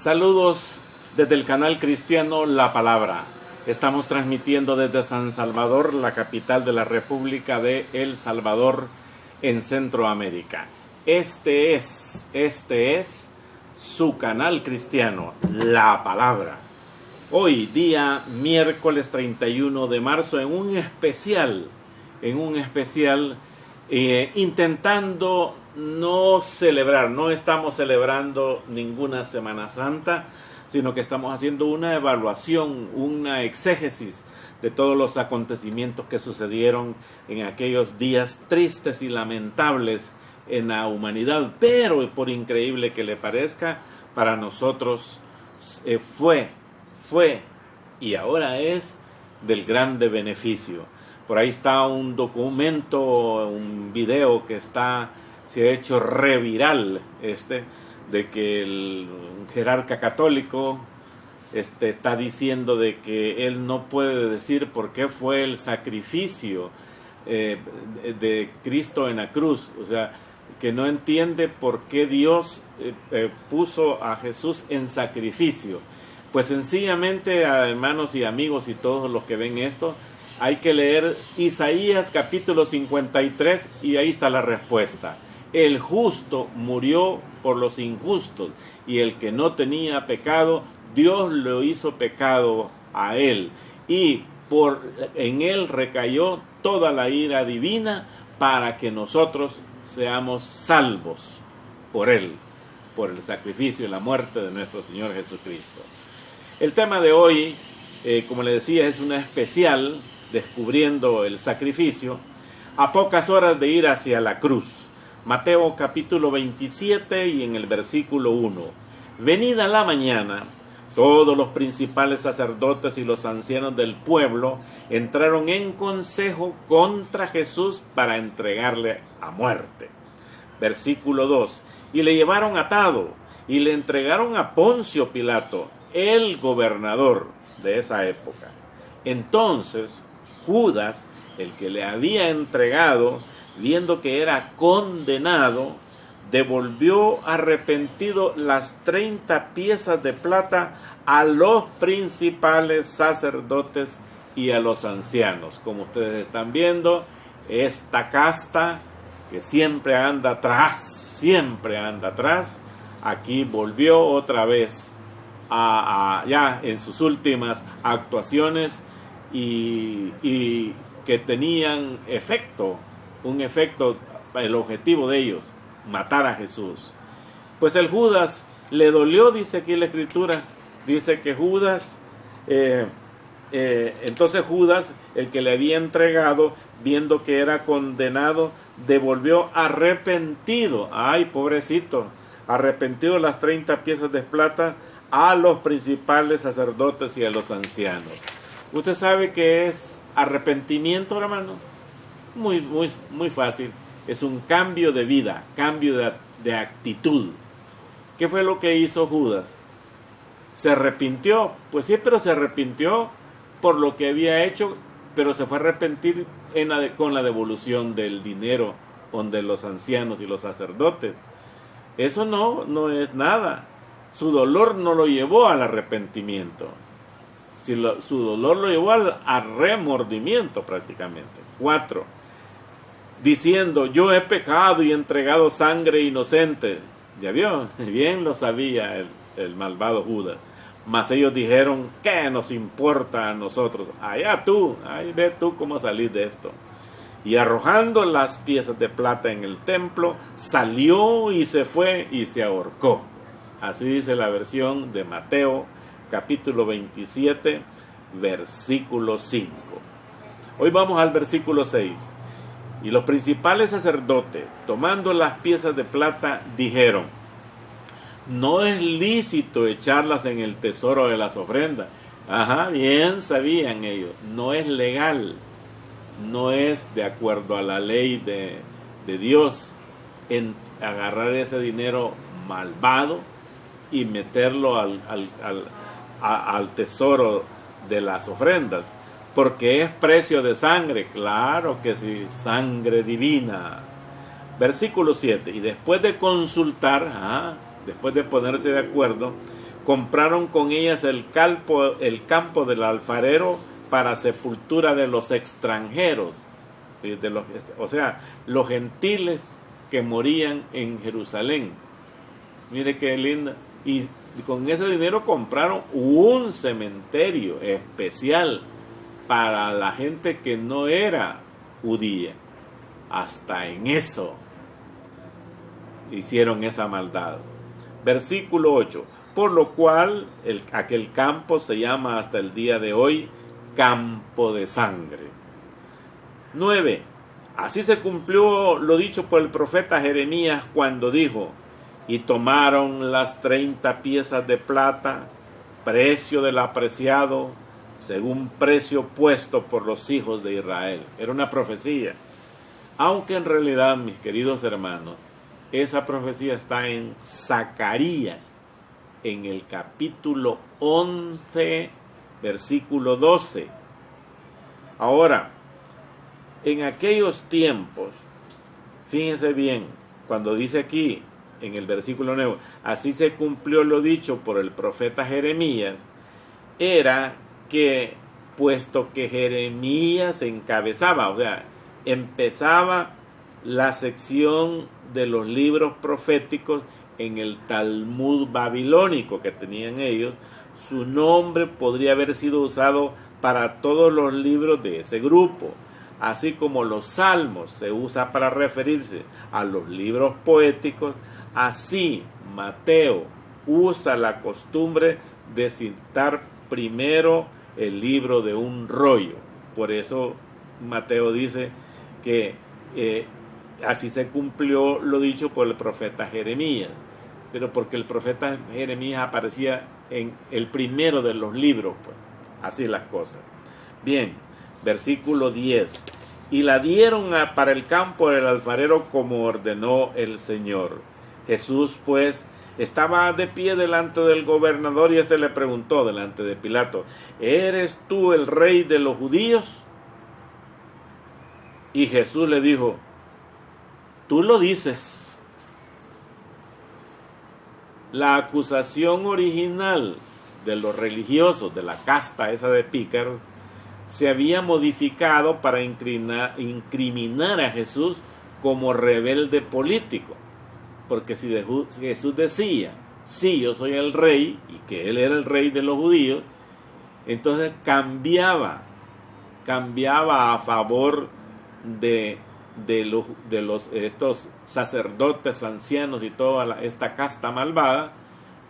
Saludos desde el canal cristiano La Palabra. Estamos transmitiendo desde San Salvador, la capital de la República de El Salvador, en Centroamérica. Este es su canal cristiano, La Palabra. Hoy, día miércoles 31 de marzo, en un especial, intentando no celebrar, no estamos celebrando ninguna Semana Santa, sino que estamos haciendo una evaluación, una exégesis de todos los acontecimientos que sucedieron en aquellos días tristes y lamentables en la humanidad, pero por increíble que le parezca, para nosotros fue y ahora es del grande beneficio. Por ahí está un documento, un video que se ha hecho reviral, de que un jerarca católico está diciendo de que él no puede decir por qué fue el sacrificio de Cristo en la cruz, o sea, que no entiende por qué Dios puso a Jesús en sacrificio. Pues sencillamente, hermanos y amigos y todos los que ven esto, hay que leer Isaías capítulo 53 y ahí está la respuesta. El justo murió por los injustos y el que no tenía pecado, Dios lo hizo pecado a él. Y en él recayó toda la ira divina para que nosotros seamos salvos por él, por el sacrificio y la muerte de nuestro Señor Jesucristo. El tema de hoy, como le decía, es una especial descubriendo el sacrificio a pocas horas de ir hacia la cruz. Mateo capítulo 27 y en el versículo 1. Venida la mañana, todos los principales sacerdotes y los ancianos del pueblo entraron en consejo contra Jesús para entregarle a muerte. Versículo 2. Y le llevaron atado y le entregaron a Poncio Pilato, el gobernador de esa época. Entonces Judas, el que le había entregado, viendo que era condenado, devolvió arrepentido las 30 piezas de plata a los principales sacerdotes y a los ancianos. Como ustedes están viendo, esta casta que siempre anda atrás, aquí volvió otra vez ya en sus últimas actuaciones y que tenían un efecto, el objetivo de ellos, matar a Jesús. Pues el Judas le dolió, dice aquí la escritura, dice que Judas, entonces Judas, el que le había entregado, viendo que era condenado, devolvió arrepentido, ay pobrecito, arrepentido las 30 piezas de plata a los principales sacerdotes y a los ancianos. ¿Usted sabe qué es arrepentimiento, hermano? Muy fácil. Es un cambio de vida, cambio de actitud. ¿Qué fue lo que hizo Judas? ¿Se arrepintió? Pues sí, pero se arrepintió por lo que había hecho, pero se fue a arrepentir con la devolución del dinero donde los ancianos y los sacerdotes. Eso no es nada. Su dolor no lo llevó al arrepentimiento. Su dolor lo llevó al remordimiento prácticamente. 4. Diciendo, yo he pecado y entregado sangre inocente. ¿Ya vio? Bien lo sabía el malvado Judas. Mas ellos dijeron, ¿qué nos importa a nosotros? Allá tú, ahí ve tú cómo salís de esto. Y arrojando las piezas de plata en el templo, salió y se fue y se ahorcó. Así dice la versión de Mateo, capítulo 27, versículo 5. Hoy vamos al versículo 6. Y los principales sacerdotes, tomando las piezas de plata, dijeron, no es lícito echarlas en el tesoro de las ofrendas. Ajá, bien sabían ellos, no es legal, no es de acuerdo a la ley de Dios en agarrar ese dinero malvado y meterlo al tesoro de las ofrendas, porque es precio de sangre. Claro que sí, sangre divina. Versículo 7. Y después de consultar, después de ponerse de acuerdo, Compraron con ellas el campo del alfarero para sepultura de los extranjeros, o sea, los gentiles que morían en Jerusalén. Mire qué linda. Y con ese dinero compraron un cementerio especial para la gente que no era judía. Hasta en eso hicieron esa maldad. Versículo 8. Por lo cual aquel campo se llama hasta el día de hoy campo de sangre. 9. Así se cumplió lo dicho por el profeta Jeremías cuando dijo: y tomaron las 30 piezas de plata, precio del apreciado, según precio puesto por los hijos de Israel. Era una profecía. Aunque en realidad, mis queridos hermanos, esa profecía está en Zacarías, en el capítulo 11, versículo 12. Ahora, en aquellos tiempos, fíjense bien, cuando dice aquí, en el versículo 9, así se cumplió lo dicho por el profeta Jeremías, era que, puesto que Jeremías encabezaba, o sea, empezaba la sección de los libros proféticos en el Talmud babilónico que tenían ellos, su nombre podría haber sido usado para todos los libros de ese grupo, así como los salmos se usa para referirse a los libros poéticos. Así Mateo usa la costumbre de citar primero el libro de un rollo. Por eso Mateo dice que así se cumplió lo dicho por el profeta Jeremías, pero porque el profeta Jeremías aparecía en el primero de los libros, pues, así las cosas. Bien, versículo 10. Y la dieron para el campo del alfarero como ordenó el Señor. Jesús, pues, estaba de pie delante del gobernador y éste le preguntó delante de Pilato: ¿eres tú el rey de los judíos? Y Jesús le dijo: tú lo dices. La acusación original de los religiosos, de la casta esa de pícaros, se había modificado para incriminar a Jesús como rebelde político. Porque si Jesús decía: sí, yo soy el rey, y que él era el rey de los judíos, entonces cambiaba a favor de estos sacerdotes ancianos y toda esta casta malvada,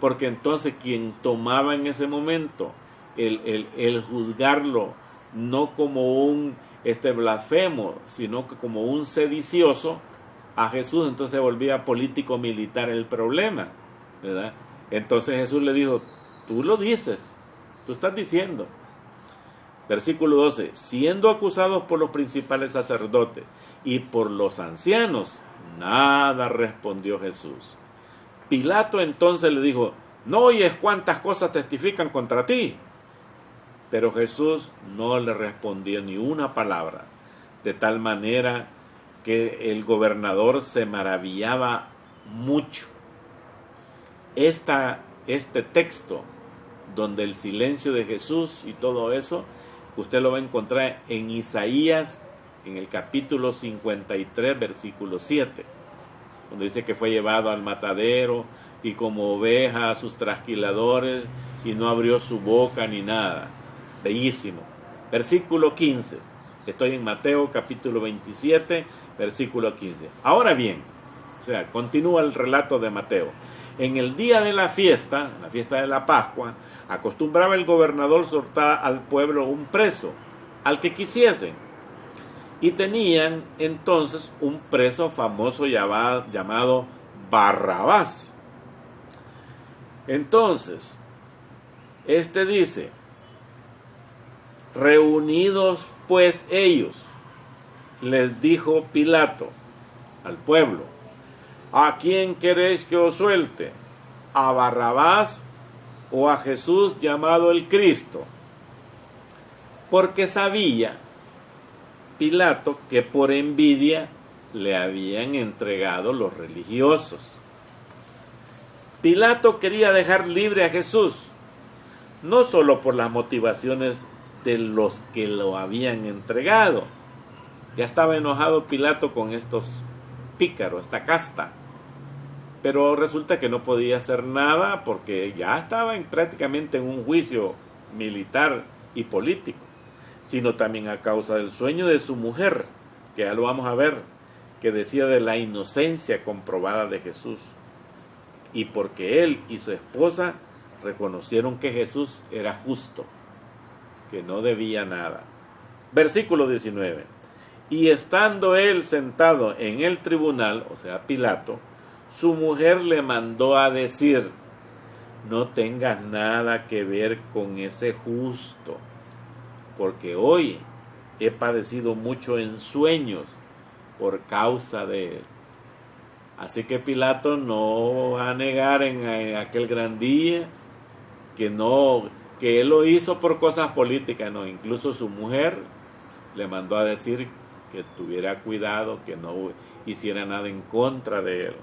porque entonces quien tomaba en ese momento el juzgarlo no como un blasfemo, sino que como un sedicioso a Jesús, entonces se volvía político militar el problema, ¿verdad? Entonces Jesús le dijo: tú lo dices, tú estás diciendo. Versículo 12. Siendo acusados por los principales sacerdotes y por los ancianos, nada respondió Jesús. Pilato entonces le dijo: ¿no oyes cuántas cosas testifican contra ti? Pero Jesús no le respondió ni una palabra, de tal manera que el gobernador se maravillaba mucho. Este texto, donde el silencio de Jesús y todo eso, usted lo va a encontrar en Isaías, en el capítulo 53, versículo 7, donde dice que fue llevado al matadero y como oveja a sus trasquiladores, y no abrió su boca ni nada. Bellísimo. Versículo 15. Estoy en Mateo capítulo 27, versículo 15. Ahora bien, o sea, continúa el relato de Mateo. En el día de la fiesta de la Pascua, acostumbraba el gobernador soltar al pueblo un preso, al que quisiesen. Y tenían entonces un preso famoso llamado Barrabás. Entonces, dice: reunidos pues ellos, les dijo Pilato al pueblo: ¿a quién queréis que os suelte? ¿A Barrabás o a Jesús llamado el Cristo? Porque sabía Pilato que por envidia le habían entregado los religiosos. Pilato quería dejar libre a Jesús, no solo por las motivaciones de los que lo habían entregado. Ya estaba enojado Pilato con estos pícaros, esta casta. Pero resulta que no podía hacer nada porque ya estaba prácticamente en un juicio militar y político, sino también a causa del sueño de su mujer, que ya lo vamos a ver, que decía de la inocencia comprobada de Jesús. Y porque él y su esposa reconocieron que Jesús era justo, que no debía nada. Versículo 19. Y estando él sentado en el tribunal, o sea, Pilato, su mujer le mandó a decir: no tengas nada que ver con ese justo, porque hoy he padecido mucho en sueños por causa de él. Así que Pilato no va a negar en aquel gran día que él lo hizo por cosas políticas, no, incluso su mujer le mandó a decir que tuviera cuidado, que no hiciera nada en contra de él.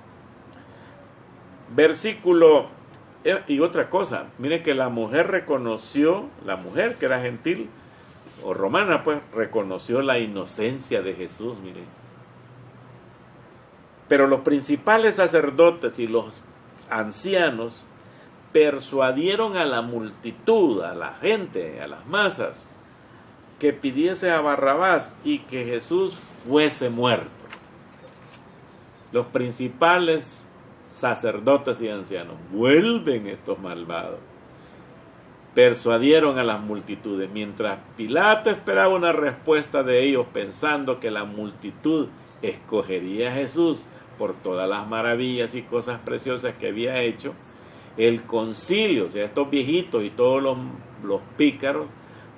Versículo, y otra cosa, mire que la mujer reconoció, la mujer que era gentil o romana, pues reconoció la inocencia de Jesús, mire. Pero los principales sacerdotes y los ancianos persuadieron a la multitud, a la gente, a las masas, que pidiese a Barrabás y que Jesús fuese muerto. Los principales sacerdotes y ancianos, vuelven estos malvados, persuadieron a las multitudes, mientras Pilato esperaba una respuesta de ellos, pensando que la multitud escogería a Jesús por todas las maravillas y cosas preciosas que había hecho. El concilio, o sea, estos viejitos y todos los pícaros,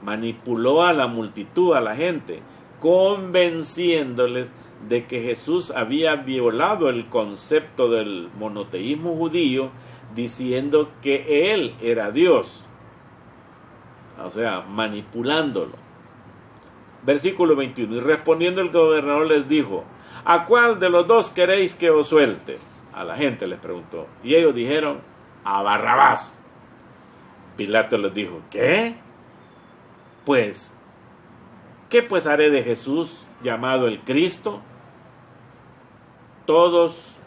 manipuló a la multitud, a la gente, convenciéndoles de que Jesús había violado el concepto del monoteísmo judío, diciendo que él era Dios, o sea, manipulándolo. Versículo 21, y respondiendo el gobernador les dijo: ¿a cuál de los dos queréis que os suelte? A la gente les preguntó, y ellos dijeron: a Barrabás. Pilato les dijo: ¿qué? ¿Qué pues haré de Jesús llamado el Cristo? Todos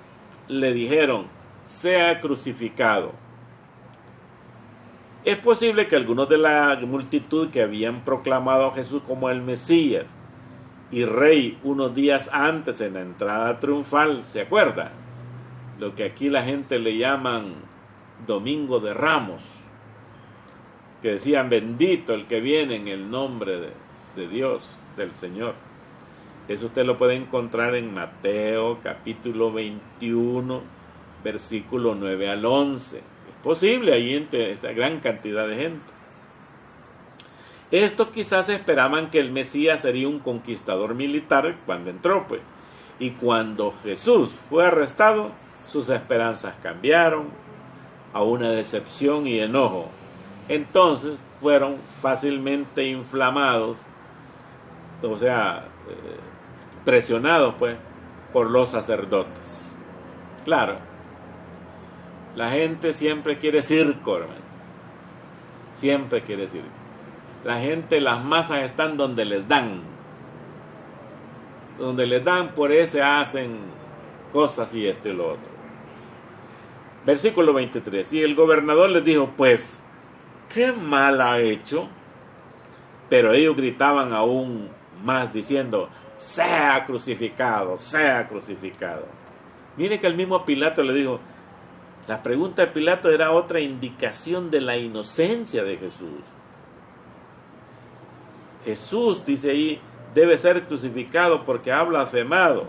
le dijeron: sea crucificado. Es posible que algunos de la multitud que habían proclamado a Jesús como el Mesías y Rey unos días antes en la entrada triunfal, ¿se acuerda? Lo que aquí la gente le llaman Domingo de Ramos, que decían: bendito el que viene en el nombre de Dios, del Señor. Eso usted lo puede encontrar en Mateo capítulo 21, versículo 9 al 11. Es posible ahí entre esa gran cantidad de gente. Estos quizás esperaban que el Mesías sería un conquistador militar cuando entró, pues. Y cuando Jesús fue arrestado, sus esperanzas cambiaron a una decepción y enojo. Entonces fueron fácilmente inflamados, o sea, presionados pues por los sacerdotes. Claro, la gente siempre quiere circo, hermano. Siempre quiere circo. La gente, las masas están donde les dan. Donde les dan, por eso hacen cosas y esto y lo otro. Versículo 23. Y el gobernador les dijo: pues, ¿qué mal ha hecho? Pero ellos gritaban aún más diciendo: sea crucificado, sea crucificado. Mire que el mismo Pilato le dijo, la pregunta de Pilato era otra indicación de la inocencia de Jesús. Jesús, dice ahí, debe ser crucificado porque ha blasfemado.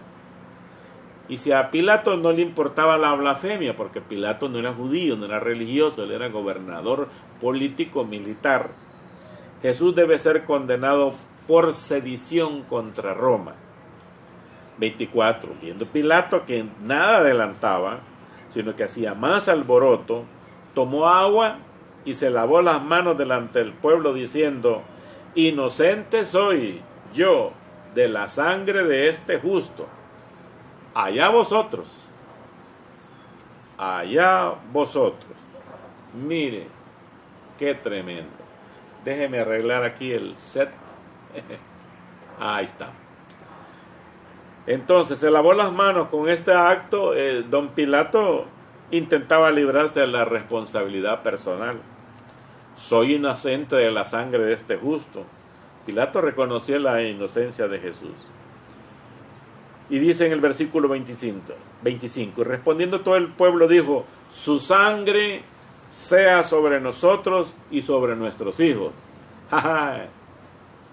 Y si a Pilato no le importaba la blasfemia, porque Pilato no era judío, no era religioso, él era gobernador político militar, Jesús debe ser condenado por sedición contra Roma. 24. Viendo Pilato que nada adelantaba, sino que hacía más alboroto, tomó agua y se lavó las manos delante del pueblo, diciendo: inocente soy yo de la sangre de este justo. Allá vosotros. allá vosotros. Mire, qué tremendo. Déjeme arreglar aquí el set. Ahí está. Entonces se lavó las manos con este acto. Don Pilato intentaba librarse de la responsabilidad personal. Soy inocente de la sangre de este justo. Pilato reconoció la inocencia de Jesús. Y dice en el versículo 25, y respondiendo todo el pueblo dijo, su sangre sea sobre nosotros y sobre nuestros hijos.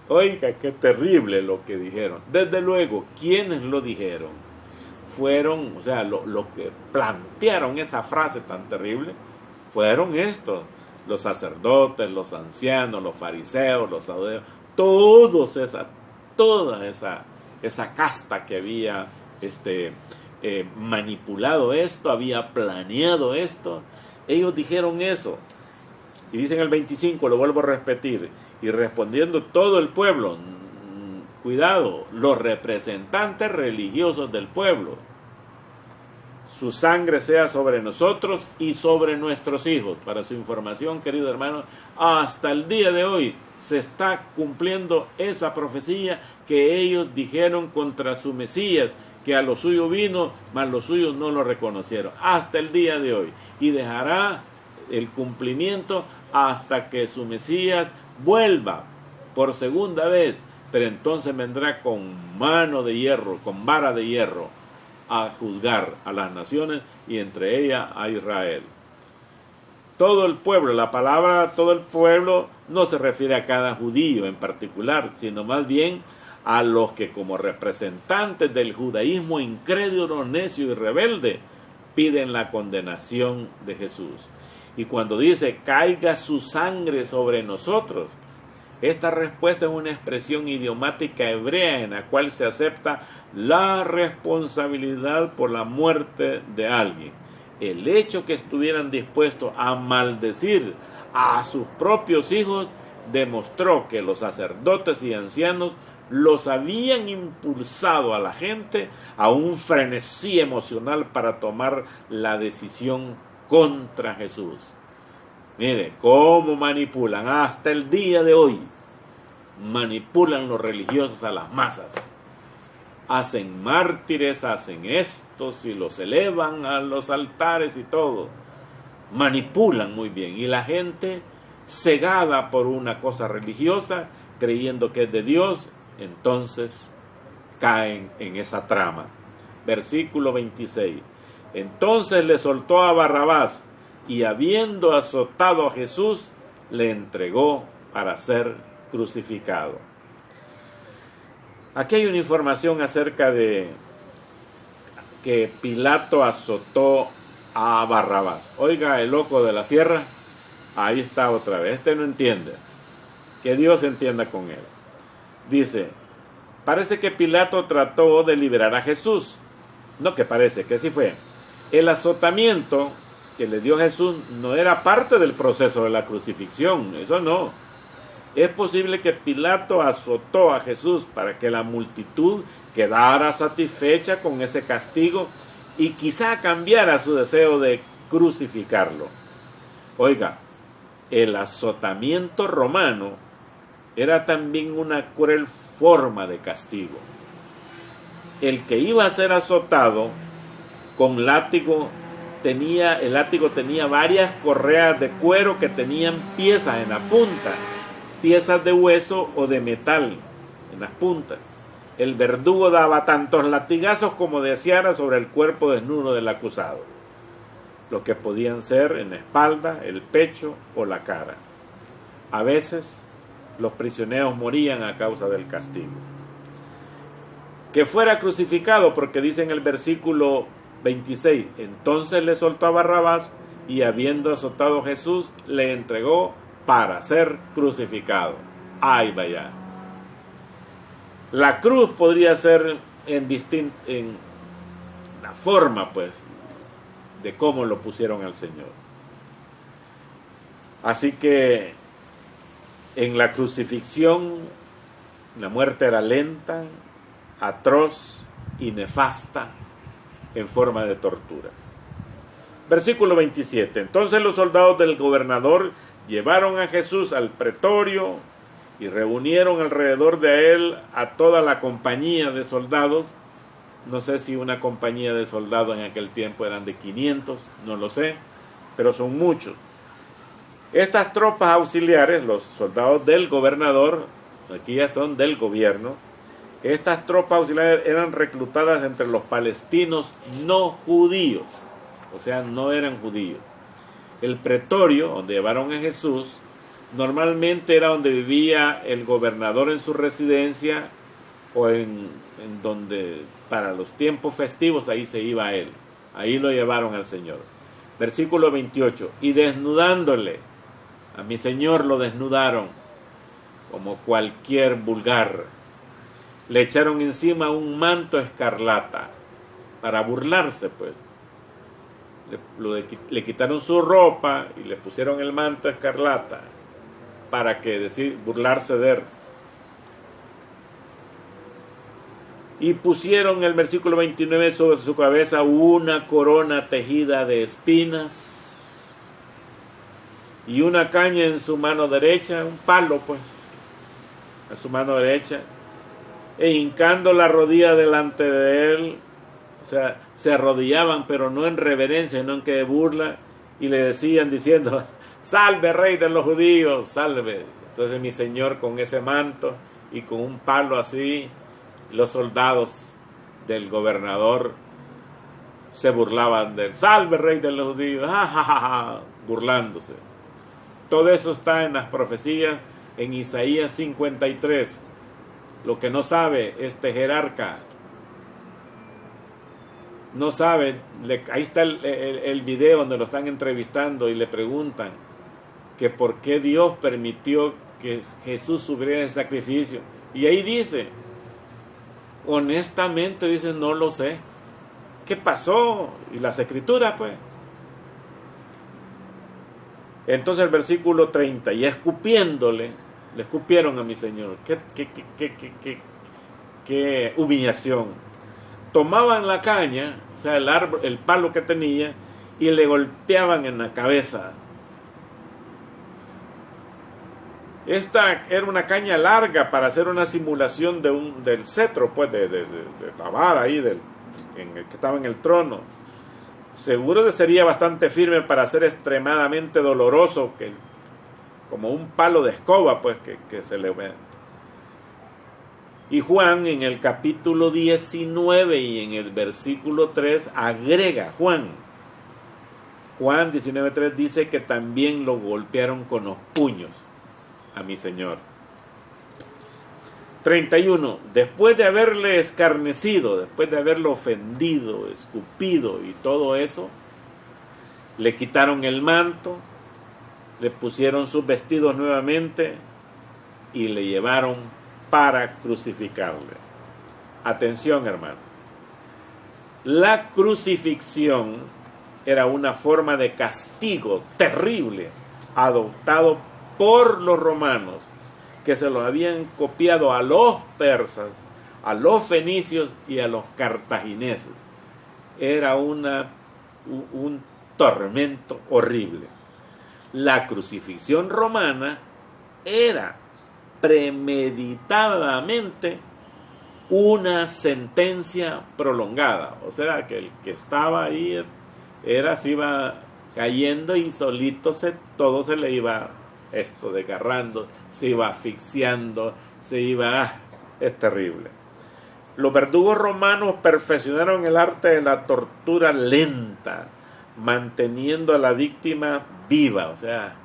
Oiga, qué terrible lo que dijeron. Desde luego, ¿quiénes lo dijeron? Fueron, o sea, lo que plantearon esa frase tan terrible, fueron estos, los sacerdotes, los ancianos, los fariseos, los saduceos, toda esa casta que había manipulado esto, había planeado esto. Ellos dijeron eso. Y dicen el 25, lo vuelvo a repetir, y respondiendo todo el pueblo, cuidado, los representantes religiosos del pueblo, su sangre sea sobre nosotros y sobre nuestros hijos. Para su información, querido hermano, hasta el día de hoy se está cumpliendo esa profecía que ellos dijeron contra su Mesías, que a lo suyo vino, mas los suyos no lo reconocieron. Hasta el día de hoy. Y dejará el cumplimiento hasta que su Mesías vuelva por segunda vez, pero entonces vendrá con mano de hierro, con vara de hierro, a juzgar a las naciones y entre ellas a Israel. Todo el pueblo, la palabra todo el pueblo no se refiere a cada judío en particular, sino más bien a los que como representantes del judaísmo incrédulo, necio y rebelde piden la condenación de Jesús. Y cuando dice caiga su sangre sobre nosotros, esta respuesta es una expresión idiomática hebrea en la cual se acepta la responsabilidad por la muerte de alguien. El hecho que estuvieran dispuestos a maldecir a sus propios hijos demostró que los sacerdotes y ancianos los habían impulsado a la gente a un frenesí emocional para tomar la decisión contra Jesús. Mire cómo manipulan hasta el día de hoy. Manipulan los religiosos a las masas. Hacen mártires, hacen estos y los elevan a los altares y todo. Manipulan muy bien. Y la gente, cegada por una cosa religiosa, creyendo que es de Dios, entonces caen en esa trama. Versículo 26. Entonces le soltó a Barrabás y habiendo azotado a Jesús, le entregó para ser crucificado. Aquí hay una información acerca de que Pilato azotó a Barrabás. Oiga, el loco de la sierra, ahí está otra vez. Este no entiende. Que Dios entienda con él. Dice, parece que Pilato trató de liberar a Jesús. No que parece, que sí fue. El azotamiento que le dio Jesús no era parte del proceso de la crucifixión, eso no. Es posible que Pilato azotó a Jesús para que la multitud quedara satisfecha con ese castigo y quizá cambiara su deseo de crucificarlo. Oiga, el azotamiento romano era también una cruel forma de castigo. El que iba a ser azotado con látigo el látigo tenía varias correas de cuero que tenían piezas en la punta, piezas de hueso o de metal en las puntas. El verdugo daba tantos latigazos como deseara sobre el cuerpo desnudo del acusado, lo que podían ser en la espalda, el pecho o la cara. A veces los prisioneros morían a causa del castigo. Que fuera crucificado, porque dice en el versículo 26, entonces le soltó a Barrabás y habiendo azotado a Jesús, le entregó para ser crucificado. Ay, vaya. La cruz podría ser en la forma, pues, de cómo lo pusieron al Señor. Así que en la crucifixión la muerte era lenta, atroz y nefasta en forma de tortura. Versículo 27. Entonces los soldados del gobernador llevaron a Jesús al pretorio y reunieron alrededor de él a toda la compañía de soldados. No sé si una compañía de soldados en aquel tiempo eran de 500, no lo sé, pero son muchos. Estas tropas auxiliares, los soldados del gobernador, aquí ya son del gobierno, estas tropas auxiliares eran reclutadas entre los palestinos no judíos, o sea, no eran judíos. El pretorio, donde llevaron a Jesús, normalmente era donde vivía el gobernador en su residencia o en donde para los tiempos festivos ahí se iba él. Ahí lo llevaron al Señor. Versículo 28. Y desnudándole, a mi Señor lo desnudaron como cualquier vulgar. Le echaron encima un manto escarlata para burlarse, pues. Le quitaron su ropa y le pusieron el manto escarlata para burlarse de él. Y pusieron el versículo 29 sobre su cabeza una corona tejida de espinas y una caña en su mano derecha, un palo pues, en su mano derecha, e hincando la rodilla delante de él, o sea, se arrodillaban, pero no en reverencia, sino en que de burla, y le decían diciendo, salve rey de los judíos, salve. Entonces mi Señor con ese manto y con un palo así, los soldados del gobernador se burlaban de él, salve rey de los judíos, ja, ja, ja, ja, burlándose. Todo eso está en las profecías en Isaías 53. Lo que no sabe este jerarca, no sabe, ahí está el video donde lo están entrevistando y le preguntan que por qué Dios permitió que Jesús sufriera ese sacrificio. Y ahí dice, honestamente dice, no lo sé. ¿Qué pasó? Y las escrituras, pues. Entonces el versículo 30, y escupiéndole, le escupieron a mi Señor. Qué humillación. Tomaban la caña, o sea, el palo que tenía, y le golpeaban en la cabeza. Esta era una caña larga para hacer una simulación del cetro, pues, de la vara ahí, que estaba en el trono. Seguro que sería bastante firme para ser extremadamente doloroso, como un palo de escoba, pues, que se le ve. Y Juan en el capítulo 19 y en el versículo 3 agrega, Juan 19:3 dice que también lo golpearon con los puños a mi Señor. 31. Después de haberle escarnecido, después de haberlo ofendido, escupido y todo eso, le quitaron el manto, le pusieron sus vestidos nuevamente y le llevaron para crucificarle. Atención, hermano. La crucifixión era una forma de castigo terrible adoptado por los romanos, que se lo habían copiado a los persas, a los fenicios y a los cartagineses. Era un tormento horrible. La crucifixión romana era premeditadamente una sentencia prolongada, o sea que el que estaba ahí se iba cayendo y solito todo se le iba desgarrando, se iba asfixiando, es terrible. Los verdugos romanos perfeccionaron el arte de la tortura lenta, manteniendo a la víctima viva, o sea,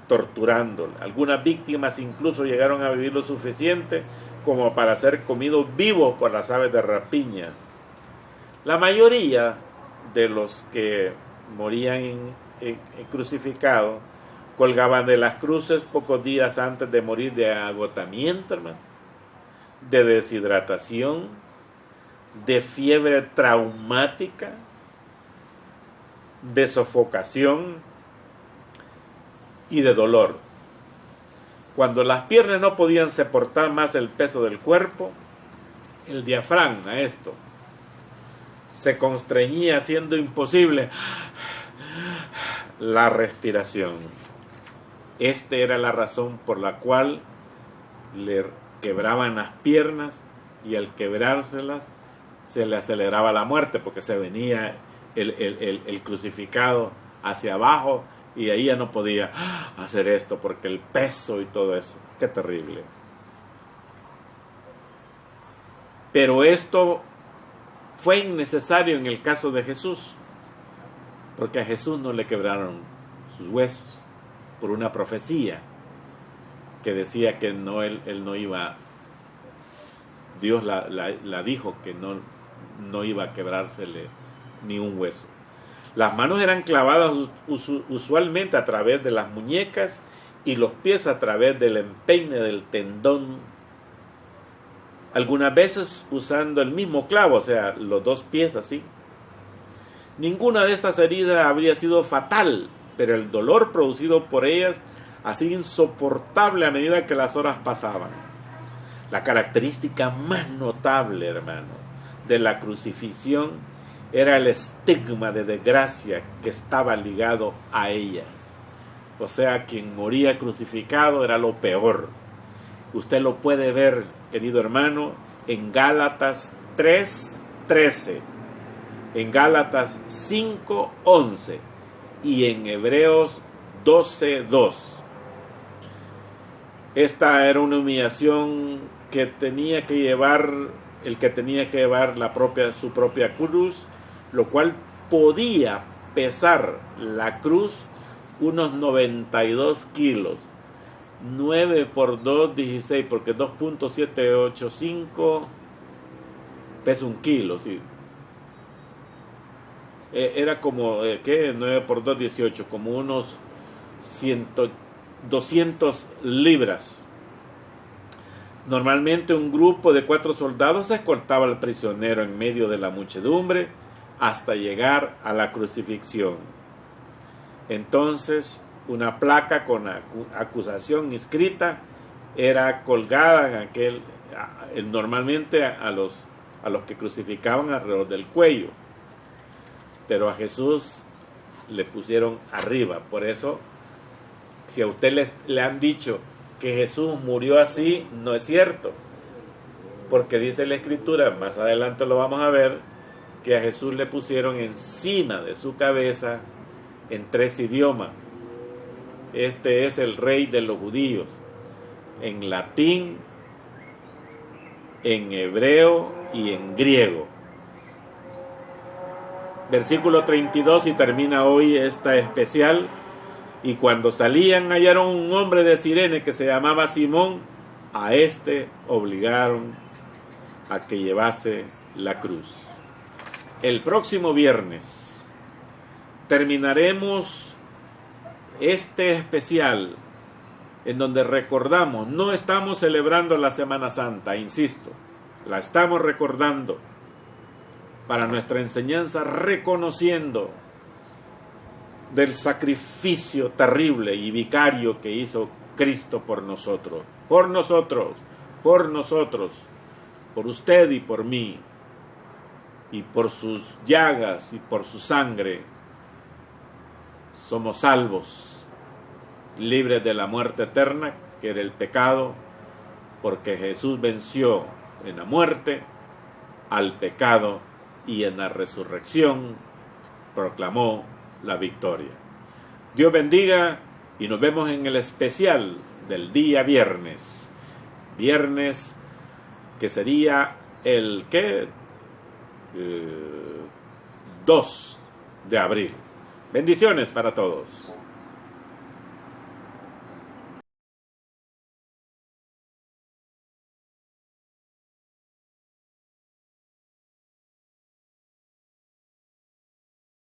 torturándola. Algunas víctimas incluso llegaron a vivir lo suficiente como para ser comidos vivos por las aves de rapiña. La mayoría de los que morían crucificados colgaban de las cruces pocos días antes de morir de agotamiento, hermano, de deshidratación, de fiebre traumática, de sofocación y de dolor. Cuando las piernas no podían soportar más el peso del cuerpo, el diafragma se constreñía, haciendo imposible la respiración. Esta era la razón por la cual le quebraban las piernas, y al quebrárselas se le aceleraba la muerte, porque se venía el crucificado hacia abajo, y ahí ya no podía hacer esto porque el peso y todo eso. Qué terrible. Pero esto fue innecesario en el caso de Jesús, porque a Jesús no le quebraron sus huesos por una profecía que decía que no, él no iba, Dios la dijo que no iba a quebrársele ni un hueso. Las manos eran clavadas usualmente a través de las muñecas y los pies a través del empeine del tendón, algunas veces usando el mismo clavo, o sea, los dos pies así. Ninguna de estas heridas habría sido fatal, pero el dolor producido por ellas hacía insoportable a medida que las horas pasaban. La característica más notable, hermano, de la crucifixión era el estigma de desgracia que estaba ligado a ella. O sea, quien moría crucificado era lo peor. Usted lo puede ver, querido hermano, en Gálatas 3:13, en Gálatas 5:11 y en Hebreos 12:2. Esta era una humillación que tenía que llevar el que tenía que llevar su propia cruz, lo cual podía pesar la cruz unos 92 kilos. 9 por 2, 16, porque 2.785 pesa 1 kilo, sí. Era como, ¿qué? 9 por 2, 18, como unos 200 libras. Normalmente un grupo de 4 soldados escoltaba al prisionero en medio de la muchedumbre hasta llegar a la crucifixión. Entonces, una placa con acusación escrita era colgada normalmente a los que crucificaban alrededor del cuello, pero a Jesús le pusieron arriba. Por eso, si a usted le han dicho que Jesús murió así, no es cierto, porque dice la Escritura, más adelante lo vamos a ver, que a Jesús le pusieron encima de su cabeza en 3 idiomas. Este es el Rey de los judíos, en latín, en hebreo y en griego. Versículo 32, y termina hoy esta especial. Y cuando salían hallaron un hombre de Cirene que se llamaba Simón. A este obligaron a que llevase la cruz. El próximo viernes terminaremos este especial en donde recordamos, no estamos celebrando la Semana Santa, insisto, la estamos recordando para nuestra enseñanza, reconociendo del sacrificio terrible y vicario que hizo Cristo por nosotros, por usted y por mí, y por sus llagas y por su sangre somos salvos, libres de la muerte eterna, que era el pecado, porque Jesús venció en la muerte al pecado y en la resurrección proclamó la victoria. Dios bendiga y nos vemos en el especial del día viernes. Viernes que sería el 2 de abril. Bendiciones para todos.